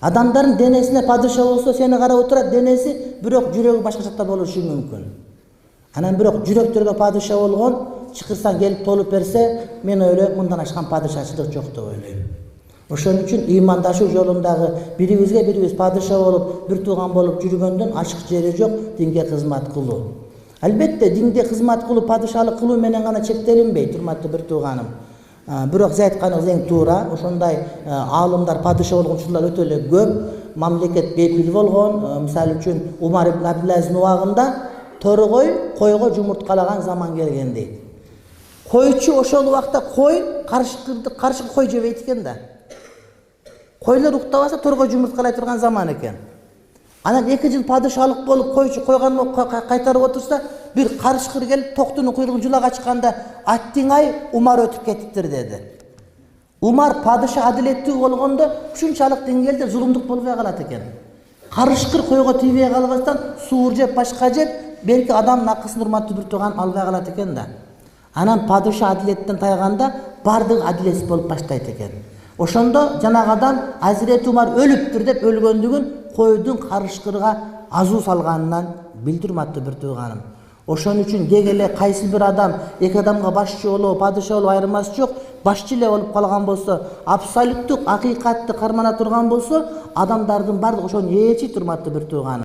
Адамдардын денесине падыша болсо сени карап отурат денеси, бирок жүрөгү башка жакта болушу мүмкүн. Анан бирок жүрөктөргө падыша болгон чакырсаң келип толуп берсе, мен ойлойм мындан ашкан падышачылык жок деп ойлойм. Ошон үчүн ыймандашуу жолундагы бирибизге бирибиз падыша болуп, бир тууган болуп жүргөндөн ашык жери жок динге кызмат кылуу. Албетте динге кызмат кылуу, падышалык кылуу менен гана чектелинбейт, урматтуу бир тууганым. Бирок сиз айтканыңыз эң туура. Ошондой аалымдар, падыша болгончулар өтө эле көп. Мамлекет бейпил болгон. Мисалы үчүн Умар ибн Абдулазиздин убагында торгой койго жумурткалаган заман келген дейт. Койчу ошол убакта кой карышкы кой жебейт экен да. Койлор уктабаса торгой жумурткалай турган заман экен. Анан 2 жыл падышалык болуп койчу койгонун кайтарып отурса, бир карышкыр келип токтунун куйругун жулага ачканда, аттиңай Умар өтүп кетиптир деди. Умар падыша адилеттүү болгондо ушунчалык деңгээлде зулумдук болбой калат экен. Карышкыр койго тийбей калбастан суур жеп, башка жеп, белки адамдын акысын урматтуу бир тууган албай калат экен да. Анан падыша адилеттен тайганда бардыгы адилетсиз болуп баштайт экен. Ошондо жанагы адам Азирети Умар өлүптүр деп өлгөндүгүн койдун карышкырга азуу салганынан билди, урматтуу бир тууганым. Ошон үчүн деги эле кайсы бир адам 2 адамга башчы болуп, падыша болуп айырмасы жок, башчы эле болуп калган болсо, абсолюттук акыйкатты кармана турган болсо, адамдардын бардыгы ошону ээчит, урматтуу бир тууганым.